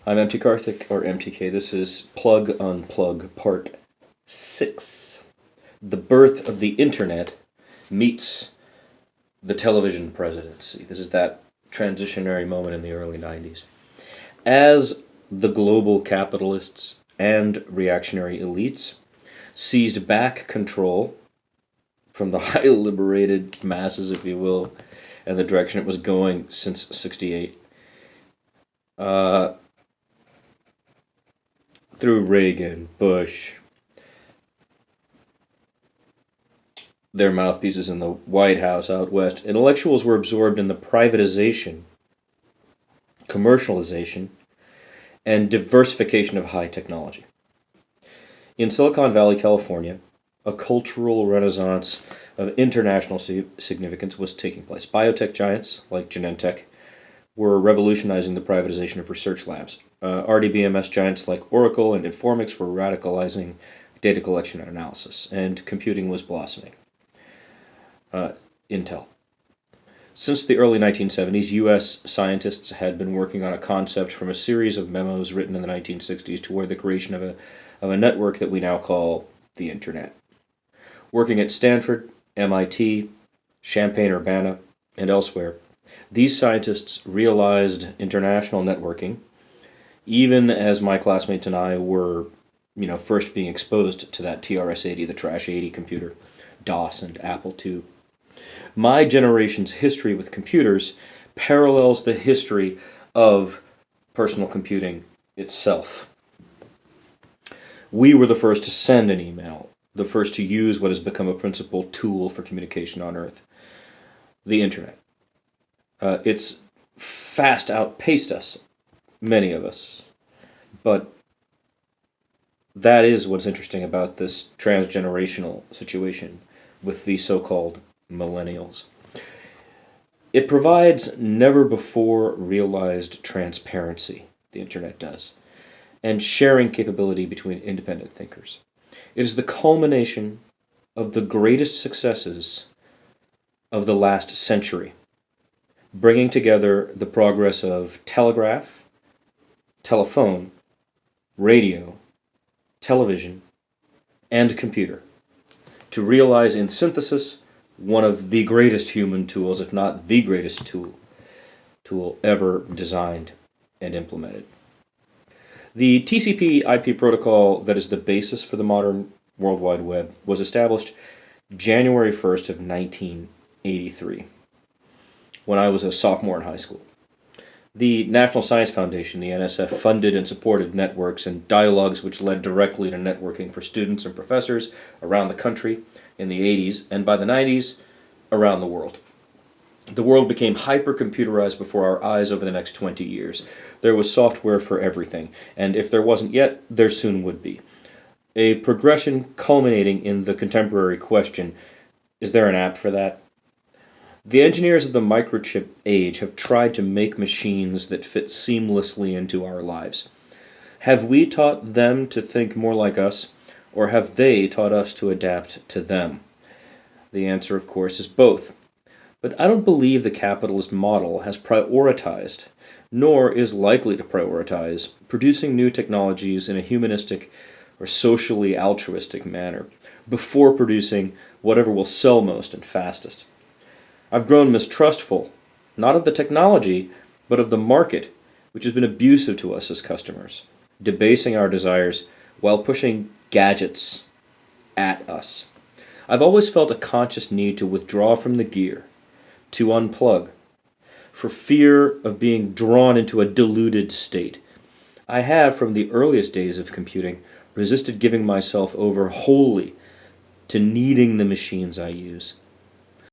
I'm MT Karthik, or MTK. This is Plug Unplug Part 6. The birth of the Internet meets the television presidency. This is that transitionary moment in the early 90s. As the global capitalists and reactionary elites seized back control from the highly liberated masses, if you will, and the direction it was going since 68, through Reagan, Bush, their mouthpieces in the White House out west, intellectuals were absorbed in the privatization, commercialization, and diversification of high technology. In Silicon Valley, California, a cultural renaissance of international significance was taking place. Biotech giants like Genentech were revolutionizing the privatization of research labs. RDBMS giants like Oracle and Informix were radicalizing data collection and analysis, and computing was blossoming. Intel. Since the early 1970s, U.S. scientists had been working on a concept from a series of memos written in the 1960s toward the creation of a network that we now call the Internet. Working at Stanford, MIT, Champaign-Urbana, and elsewhere, these scientists realized international networking, even as my classmates and I were, first being exposed to that TRS-80, the Trash 80 computer, DOS, and Apple II. My generation's history with computers parallels the history of personal computing itself. We were the first to send an email, the first to use what has become a principal tool for communication on Earth, the Internet. It's fast outpaced us, many of us, but that is what's interesting about this transgenerational situation with the so-called millennials. It provides never-before-realized transparency, the Internet does, and sharing capability between independent thinkers. It is the culmination of the greatest successes of the last century, bringing together the progress of telegraph, telephone, radio, television, and computer to realize in synthesis one of the greatest human tools, if not the greatest tool ever designed and implemented. The TCP/IP protocol that is the basis for the modern World Wide Web was established January 1st of 1983, when I was a sophomore in high school. The National Science Foundation, the NSF, funded and supported networks and dialogues which led directly to networking for students and professors around the country in the 80s, and by the 90s, around the world. The world became hyper-computerized before our eyes over the next 20 years. There was software for everything, and if there wasn't yet, there soon would be. A progression culminating in the contemporary question, is there an app for that? The engineers of the microchip age have tried to make machines that fit seamlessly into our lives. Have we taught them to think more like us, or have they taught us to adapt to them? The answer, of course, is both. But I don't believe the capitalist model has prioritized, nor is likely to prioritize, producing new technologies in a humanistic or socially altruistic manner before producing whatever will sell most and fastest. I've grown mistrustful, not of the technology, but of the market, which has been abusive to us as customers, debasing our desires while pushing gadgets at us. I've always felt a conscious need to withdraw from the gear, to unplug, for fear of being drawn into a deluded state. I have, from the earliest days of computing, resisted giving myself over wholly to needing the machines I use.